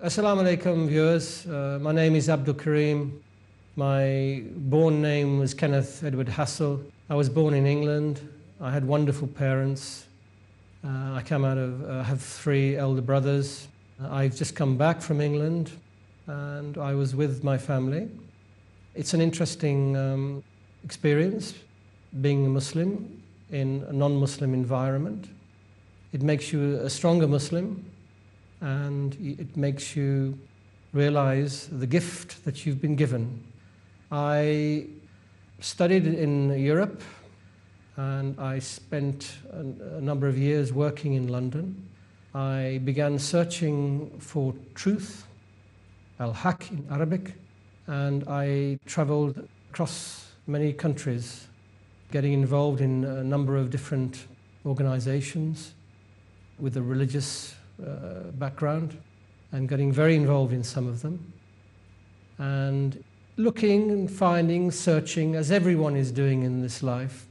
Assalamu alaikum viewers, my name is Abdul Karim. My born name was Kenneth Edward Hassel. I was born in England. I had wonderful parents. I have three elder brothers. I've just come back from England and I was with my family. It's an interesting experience being a Muslim in a non-Muslim environment. It makes you a stronger Muslim, and it makes you realize the gift that you've been given. I studied in Europe, and I spent a number of years working in London. I began searching for truth, al-haq in Arabic, and I traveled across many countries, getting involved in a number of different organizations with a religious background, and getting very involved in some of them, and looking and finding, searching, as everyone is doing in this life.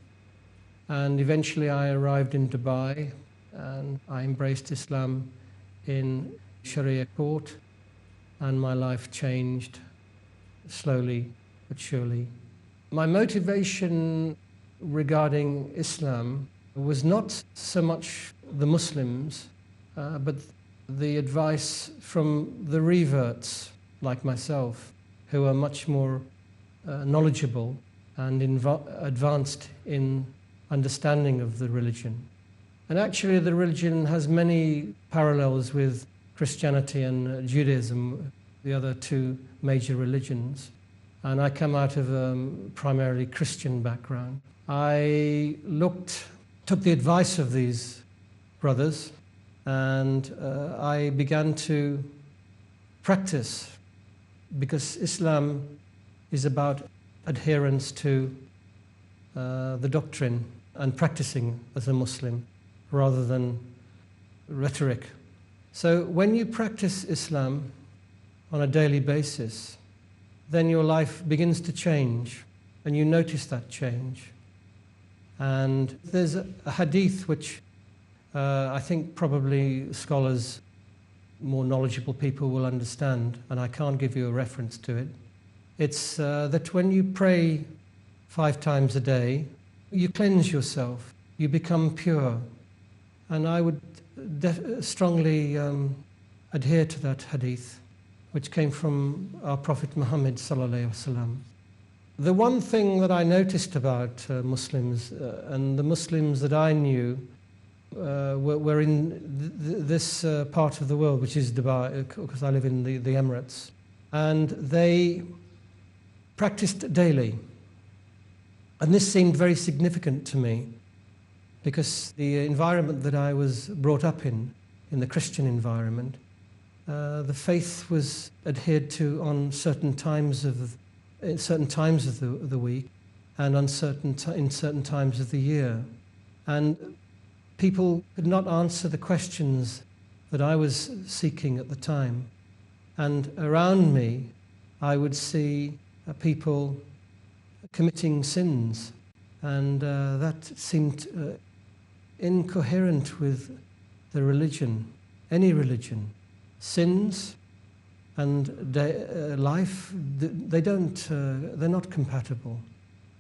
And eventually I arrived in Dubai and I embraced Islam in Sharia court, and my life changed slowly but surely. My motivation regarding Islam was not so much the Muslims, but the advice from the reverts like myself, who are much more knowledgeable and advanced in understanding of the religion. And actually the religion has many parallels with Christianity and Judaism, the other two major religions. And I come out of a primarily Christian background. I took the advice of these brothers, and I began to practice, because Islam is about adherence to the doctrine and practicing as a Muslim rather than rhetoric. So when you practice Islam on a daily basis, then your life begins to change, and you notice that change. And there's a hadith which I think probably scholars, more knowledgeable people will understand, and I can't give you a reference to it. It's that when you pray 5 times a day, you cleanse yourself, you become pure. And I would strongly adhere to that hadith, which came from our Prophet Muhammad sallallahu alaihi wasallam. The one thing that I noticed about Muslims, and the Muslims that I knew, were in this part of the world, which is Dubai, because I live in the Emirates, and they practiced daily. And this seemed very significant to me, because the environment that I was brought up in the Christian environment, the faith was adhered to on certain times of the week, and in certain times of the year. And people could not answer the questions that I was seeking at the time. And around me, I would see people committing sins, and that seemed incoherent with the religion, any religion. Sins and life, they're not compatible.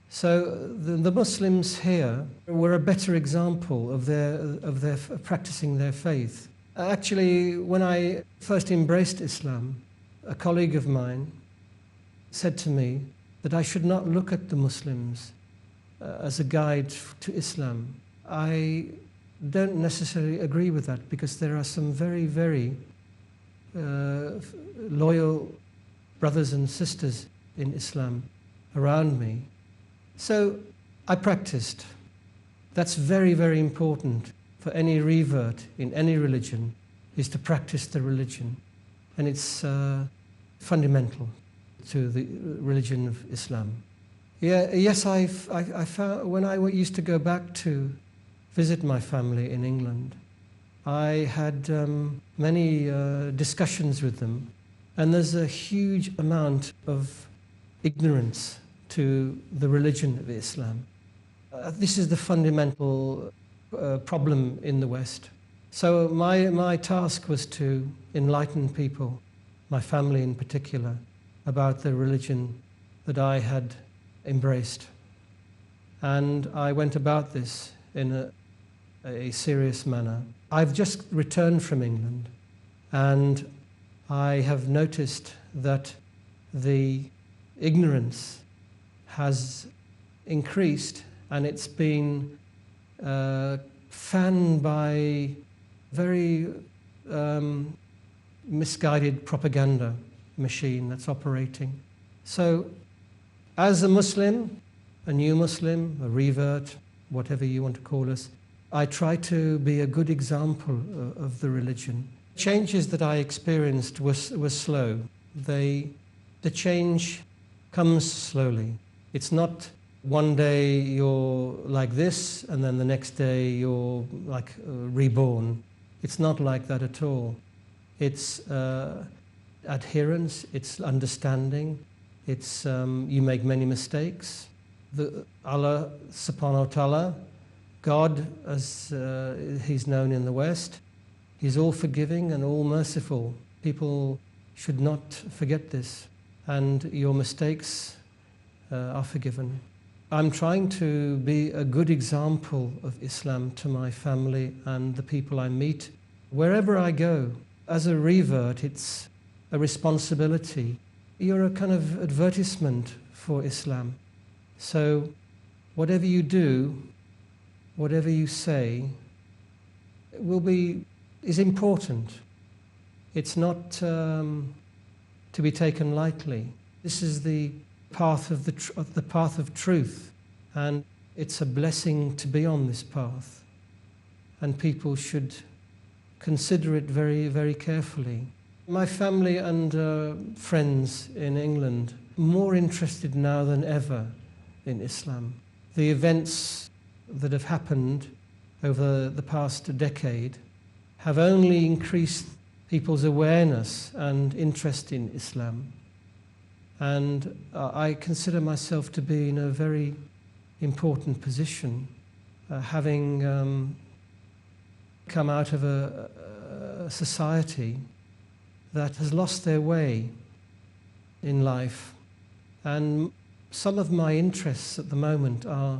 So the Muslims here were a better example of their practicing their faith. Actually, when I first embraced Islam, a colleague of mine said to me that I should not look at the Muslims as a guide to Islam. I don't necessarily agree with that, because there are some very, very loyal brothers and sisters in Islam around me. So I practiced. That's very, very important for any revert in any religion, is to practice the religion. And it's fundamental to the religion of Islam. Yes, I found, when I used to go back to visit my family in England, I had many discussions with them, and there's a huge amount of ignorance to the religion of Islam. This is the fundamental problem in the West. So my task was to enlighten people my family in particular, about the religion that I had embraced. And I went about this in a serious manner. I've just returned from England, and I have noticed that the ignorance has increased, and it's been fanned by very misguided propaganda machine that's operating. So, as a Muslim, a new Muslim, a revert, whatever you want to call us, I try to be a good example of the religion. Changes that I experienced were slow. The change comes slowly. It's not one day you're like this and then the next day you're like reborn. It's not like that at all. It's adherence, it's understanding, it's you make many mistakes. Allah subhanahu wa ta'ala, God as he's known in the West, he's all forgiving and all merciful. People should not forget this, and your mistakes are forgiven. I'm trying to be a good example of Islam to my family and the people I meet wherever I go. As a revert, it's a responsibility. You're a kind of advertisement for Islam. So whatever you do, whatever you say, is important. It's not to be taken lightly. This is the path of the path of truth, and it's a blessing to be on this path. And people should consider it very, very carefully. My family and friends in England are more interested now than ever in Islam. The events that have happened over the past decade have only increased people's awareness and interest in Islam. And I consider myself to be in a very important position, having come out of a society that has lost their way in life. And some of my interests at the moment are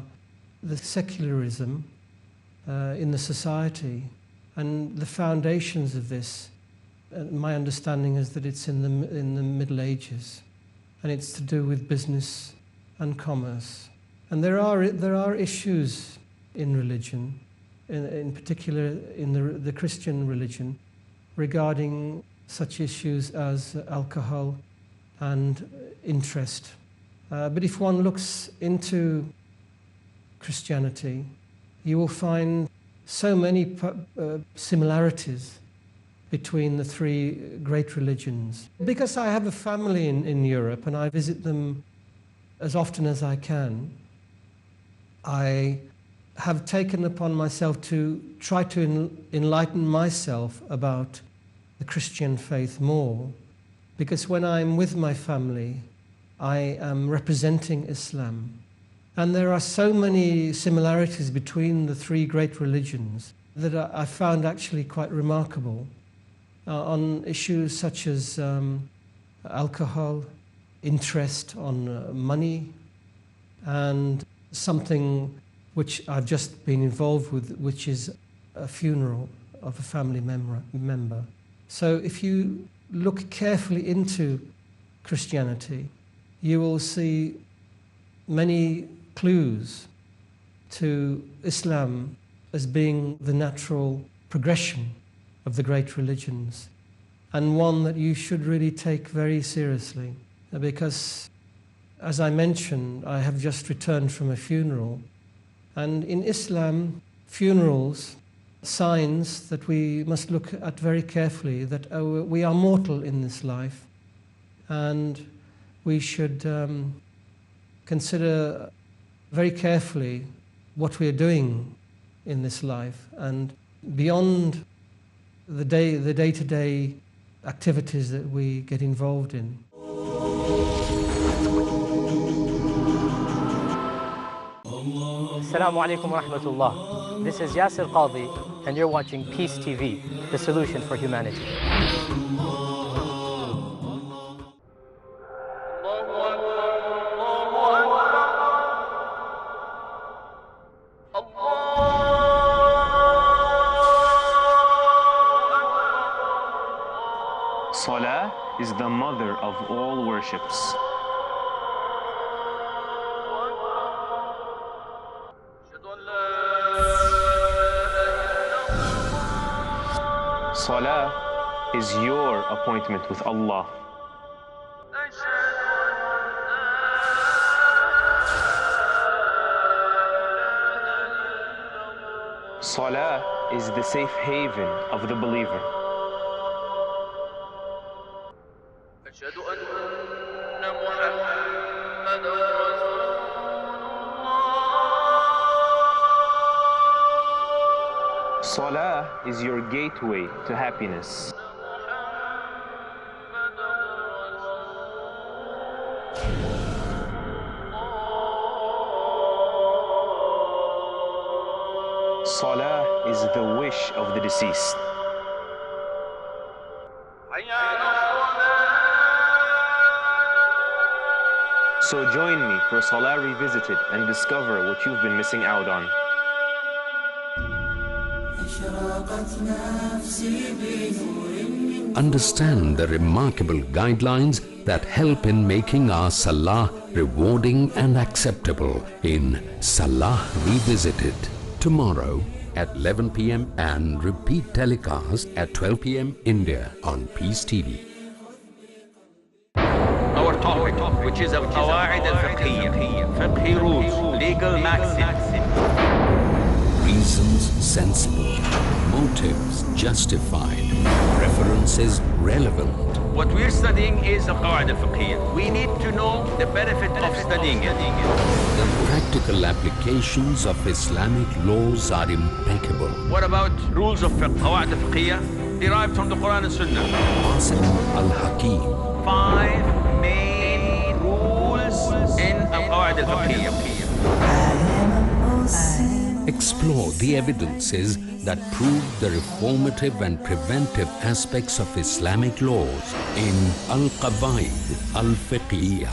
the secularism in the society, and the foundations of this. My understanding is that it's in the Middle Ages, and it's to do with business and commerce. And there are issues in religion, in particular in the Christian religion, regarding such issues as alcohol and interest. But if one looks into Christianity, you will find so many similarities between the three great religions. Because I have a family in Europe and I visit them as often as I can, I have taken upon myself to try to enlighten myself about the Christian faith more. Because when I'm with my family, I am representing Islam. And there are so many similarities between the three great religions that I found actually quite remarkable. On issues such as alcohol, interest on money, and something which I've just been involved with, which is a funeral of a family member. So if you look carefully into Christianity, you will see many clues to Islam as being the natural progression of the great religions, and one that you should really take very seriously. Because, as I mentioned, I have just returned from a funeral, and in Islam, funerals, signs that we must look at very carefully, that we are mortal in this life, and we should consider very carefully what we are doing in this life, and beyond the day-to-day activities that we get involved in. Assalamu alaikum wa rahmatullah. This is Yasir Qadhi, and you're watching Peace TV, the solution for humanity. is the mother of all worships. Salah is your appointment with Allah. Salah is the safe haven of the believer. Salah is your gateway to happiness. Salah is the wish of the deceased. So join me for Salah Revisited and discover what you've been missing out on. Understand the remarkable guidelines that help in making our Salah rewarding and acceptable in Salah Revisited. Tomorrow at 11 p.m. and repeat telecast at 12 p.m. India on Peace TV. Our topic, which is al-Qawa'id al-Fiqhiyya, Fiqhi rules, legal maxims. Reasons sensible, motives justified, preferences relevant. What we're studying is al-Qawa'id al-Fiqhiyya. We need to know the benefit of studying it. The practical applications of Islamic laws are impeccable. What about rules of Qawa'id al-Fiqhiyya derived from the Quran and Sunnah? Qasim al-Hakim. 5 main rules in al-Qawa'id al-Fiqhiyya. Explore the evidences that prove the reformative and preventive aspects of Islamic laws in Al-Qawaid Al-Fiqhiyya.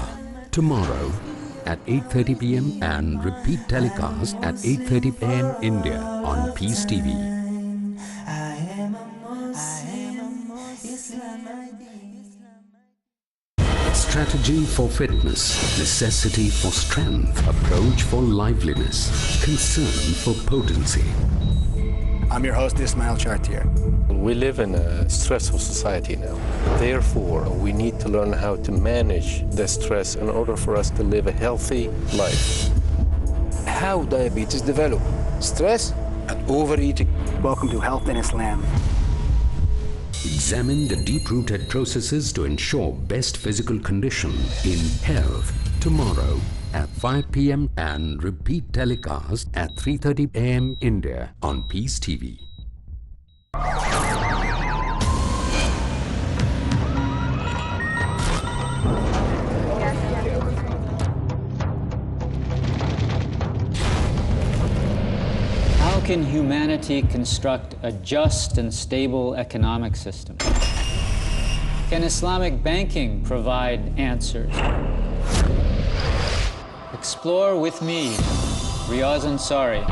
Tomorrow at 8:30 p.m. and repeat telecast at 8:30 p.m. India on Peace TV. Strategy for fitness, necessity for strength, approach for liveliness, concern for potency. I'm your host, Ismail Chartier. We live in a stressful society now. Therefore, we need to learn how to manage the stress in order for us to live a healthy life. How diabetes develops? Stress and overeating. Welcome to Health in Islam. Examine the deep-rooted processes to ensure best physical condition in health. Tomorrow at 5 p.m. and repeat telecast at 3:30 a.m. India on Peace TV. How can humanity construct a just and stable economic system? Can Islamic banking provide answers? Explore with me, Riaz Ansari,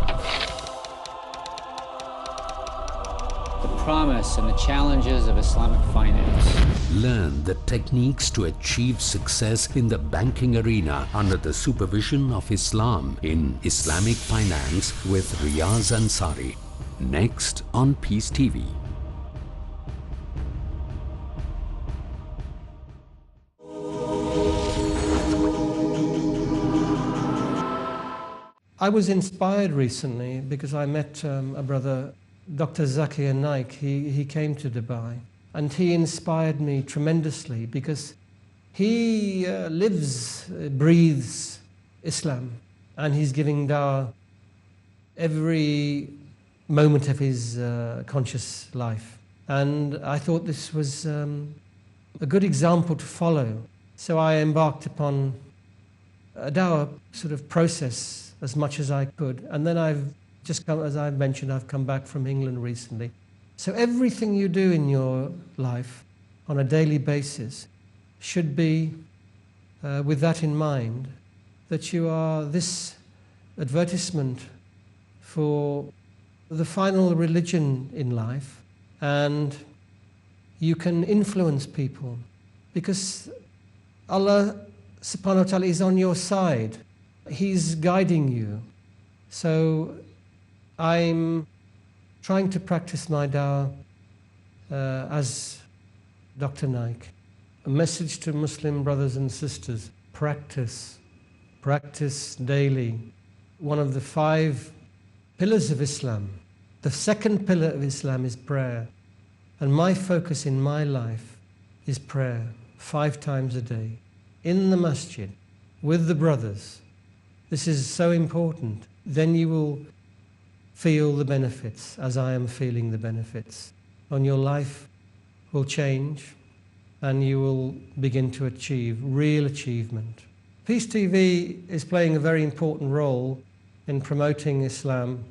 the promise and the challenges of Islamic finance. Learn the techniques to achieve success in the banking arena under the supervision of Islam in Islamic Finance with Riaz Ansari. Next on Peace TV. I was inspired recently because I met a brother, Dr. Zakir Naik. He came to Dubai and he inspired me tremendously because he lives, breathes Islam, and he's giving dawah every moment of his conscious life. And I thought this was a good example to follow. So I embarked upon a dawah sort of process as much as I could. And then I've just come, as I mentioned, I've come back from England recently. So everything you do in your life on a daily basis should be with that in mind, that you are this advertisement for the final religion in life, and you can influence people because Allah subhanahu wa ta'ala is on your side. He's guiding you. So I'm trying to practice my dawah as Dr. Naik. A message to Muslim brothers and sisters: practice daily. One of the 5 pillars of Islam. The second pillar of Islam is prayer. And my focus in my life is prayer 5 times a day, in the masjid, with the brothers. This is so important. Then you will feel the benefits, as I am feeling the benefits. And your life will change, and you will begin to achieve real achievement. Peace TV is playing a very important role in promoting Islam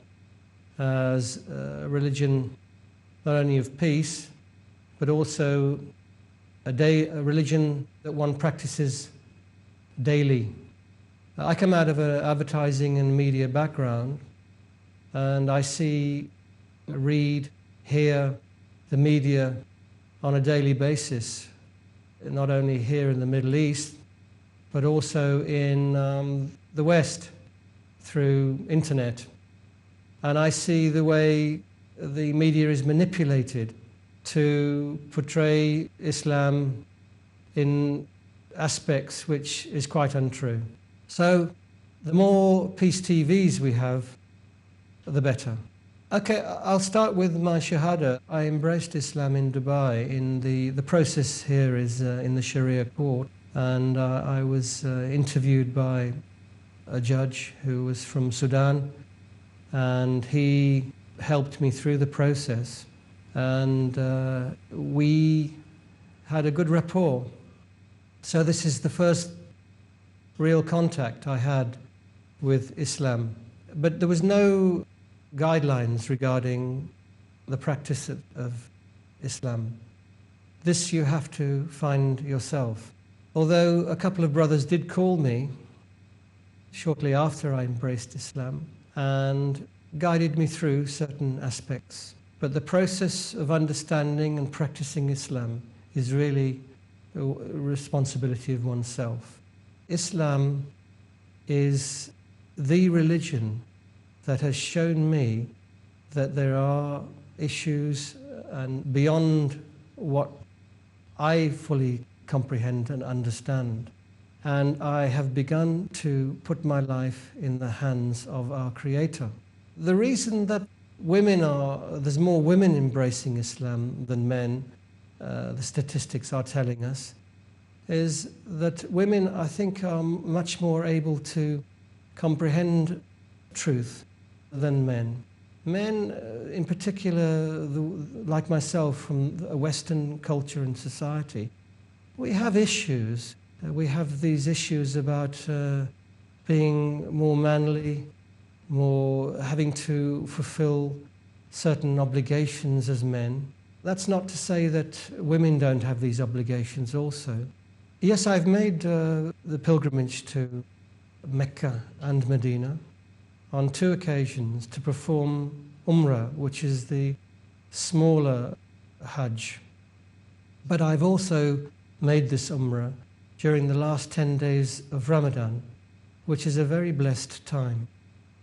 as a religion not only of peace, but also a religion that one practices daily. I come out of an advertising and media background, and I see, read, hear the media on a daily basis, not only here in the Middle East, but also in the West through internet. And I see the way the media is manipulated to portray Islam in aspects which is quite untrue. So the more peace TVs we have, the better. Okay, I'll start with my Shahada. I embraced Islam in Dubai. The process here is in the Sharia court, and I was interviewed by a judge who was from Sudan, and he helped me through the process, and we had a good rapport. So this is the first real contact I had with Islam. But there was no guidelines regarding the practice of Islam. This you have to find yourself. Although a couple of brothers did call me shortly after I embraced Islam and guided me through certain aspects. But the process of understanding and practicing Islam is really a responsibility of oneself. Islam is the religion that has shown me that there are issues and beyond what I fully comprehend and understand. And I have begun to put my life in the hands of our Creator. The reason that there's more women embracing Islam than men, the statistics are telling us, is that women, I think, are much more able to comprehend truth than men. Men, in particular, like myself, from a Western culture and society, we have issues. We have these issues about being more manly, more having to fulfill certain obligations as men. That's not to say that women don't have these obligations also. Yes, I've made the pilgrimage to Mecca and Medina on 2 occasions to perform Umrah, which is the smaller Hajj. But I've also made this Umrah during the last 10 days of Ramadan, which is a very blessed time.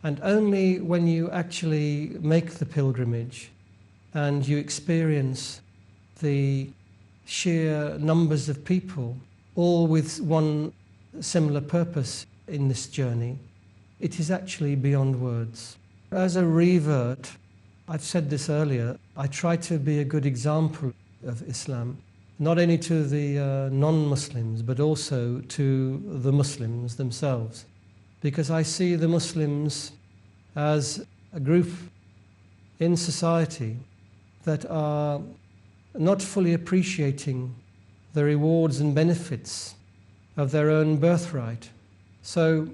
And only when you actually make the pilgrimage and you experience the sheer numbers of people, all with one similar purpose in this journey, it is actually beyond words. As a revert, I've said this earlier, I try to be a good example of Islam, not only to the non-Muslims, but also to the Muslims themselves. Because I see the Muslims as a group in society that are not fully appreciating the rewards and benefits of their own birthright. So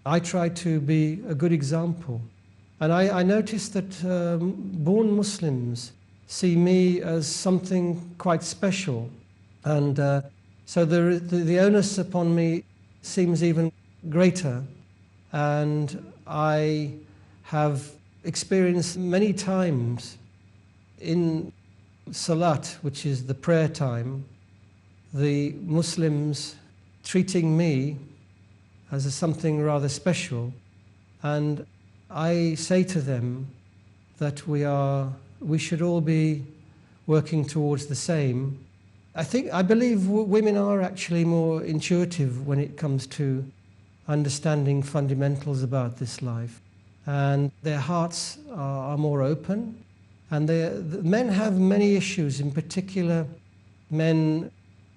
I try to be a good example. And I notice that born Muslims see me as something quite special. And so the onus upon me seems even greater. And I have experienced many times in Salat, which is the prayer time, the Muslims treating me as something rather special, and I say to them that we should all be working towards the same. I believe women are actually more intuitive when it comes to understanding fundamentals about this life, and their hearts are more open, and the men have many issues, in particular men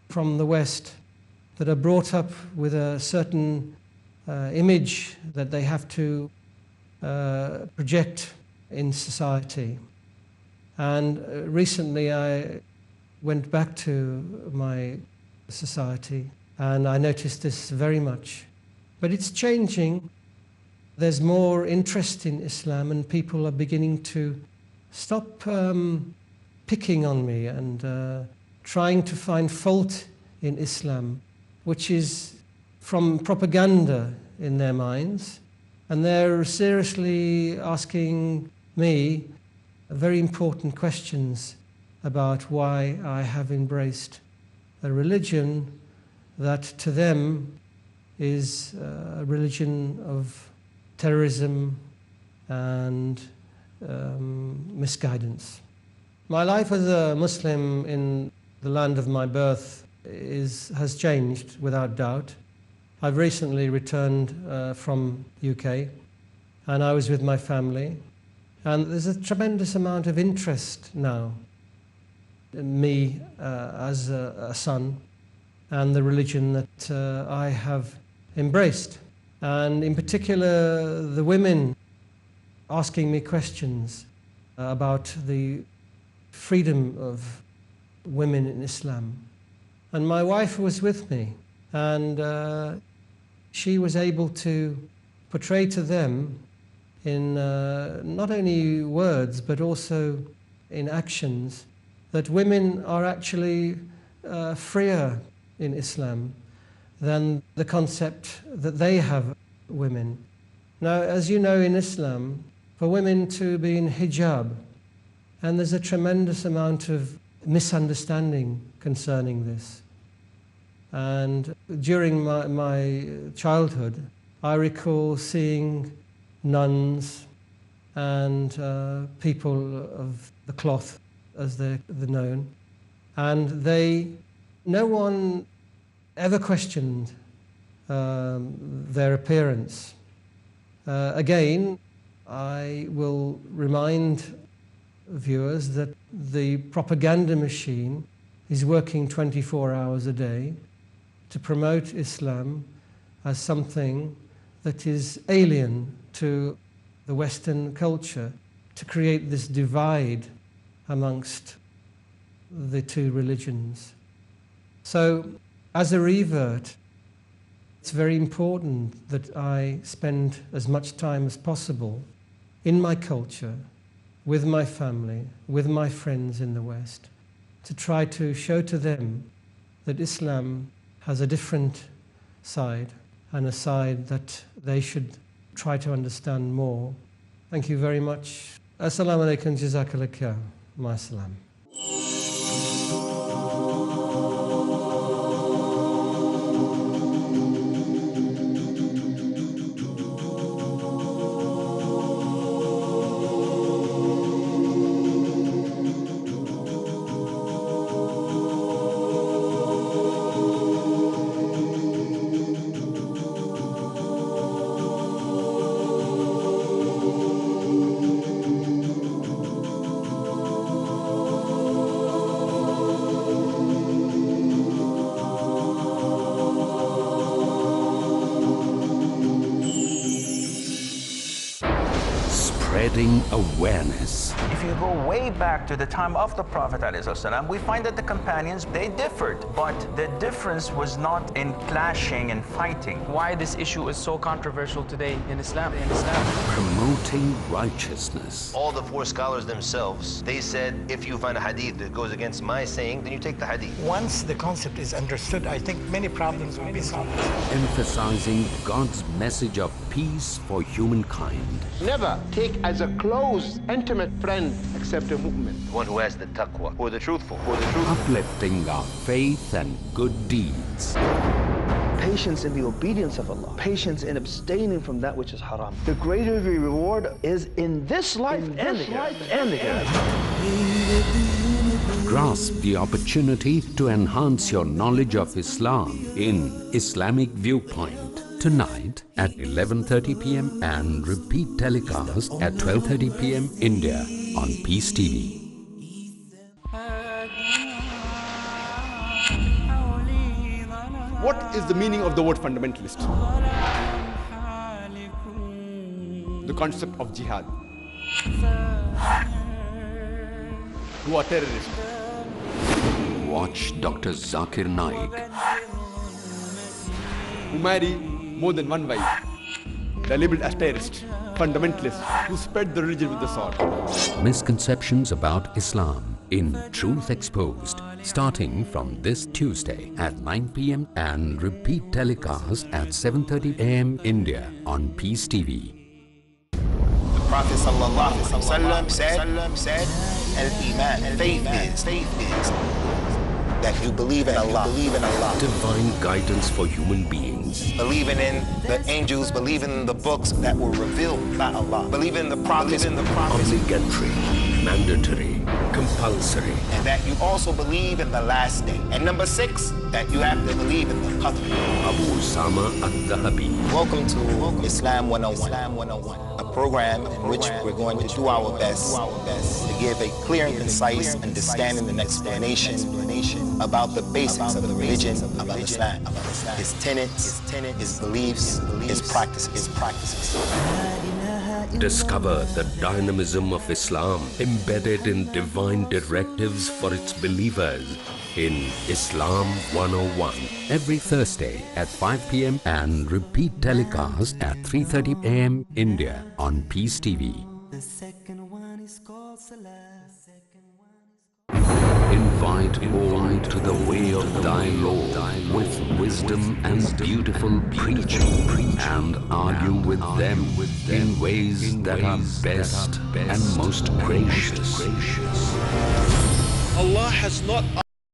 from the West that are brought up with a certain image that they have to project in society. And recently I went back to my society and I noticed this very much. But it's changing. There's more interest in Islam and people are beginning to stop picking on me and trying to find fault in Islam, which is from propaganda in their minds. And they're seriously asking me very important questions about why I have embraced a religion that to them is a religion of terrorism and misguidance. My life as a Muslim in the land of my birth has changed without doubt. I've recently returned from UK and I was with my family, and there's a tremendous amount of interest now in me as a son and the religion that I have embraced, and in particular the women asking me questions about the freedom of women in Islam. And my wife was with me, and she was able to portray to them in not only words but also in actions that women are actually freer in Islam than the concept that they have women. Now, as you know, in Islam, for women to be in hijab, and there's a tremendous amount of misunderstanding concerning this. And during my childhood, I recall seeing nuns and people of the cloth, as they're known, and no one ever questioned their appearance. Again, I will remind viewers that the propaganda machine is working 24 hours a day to promote Islam as something that is alien to the Western culture, to create this divide amongst the two religions. So, as a revert, it's very important that I spend as much time as possible in my culture, with my family, with my friends in the West, to try to show to them that Islam has a different side, and a side that they should try to understand more. Thank you very much. Assalamu alaikum, jazakallah khair. Ma salam. Spreading awareness. If you go way back to the time of the Prophet ﷺ, we find that the companions, they differed, but the difference was not in clashing and fighting. Why this issue is so controversial today in Islam. Promoting righteousness. All the four scholars themselves, they said, if you find a hadith that goes against my saying, then you take the hadith. Once the concept is understood, I think many problems will be solved. Emphasizing God's message of peace for humankind. Never take as a close, intimate friend friend except a mu'min. The one who has the taqwa, or the truthful, or the truthful. Uplifting our faith and good deeds. Patience in the obedience of Allah. Patience in abstaining from that which is haram. The greater the reward is in this life and the hereafter. Grasp the opportunity to enhance your knowledge of Islam in Islamic Viewpoint. Tonight at 11:30 p.m. and repeat telecast at 12:30 p.m. India on Peace TV. What is the meaning of the word fundamentalist? The concept of jihad. Who are terrorists? Watch Dr. Zakir Naik. Who marry more than one wife. They are labeled as terrorists, fundamentalists, who spread the religion with the sword. Misconceptions about Islam in Truth Exposed, starting from this Tuesday at 9 p.m. and repeat telecast at 7:30 a.m. India on Peace TV. The Prophet ﷺ said, Al-Iman, faith is that you believe in Allah. Divine guidance for human beings. Believing in the angels, believing in the books that were revealed by Allah. Believing in the prophets. Obligatory, mandatory, compulsory. And that you also believe in the last day. And number 6, that you have to believe in the Qadr. Abu Usama al-Dhahabi. Welcome to Islam 101. A program in which we're going to do our best to give a clear and concise understanding and explanation about the basics of the religion of Islam, its tenets, its beliefs, its practices. Discover the dynamism of Islam embedded in divine directives for its believers in Islam 101 every Thursday at 5 p.m. and repeat telecast at 3:30 a.m. India on Peace TV. The second one is called Salah. Invite all to the way of thy Lord with wisdom and beautiful preaching and argue with them in ways that are best and most gracious. Allah has not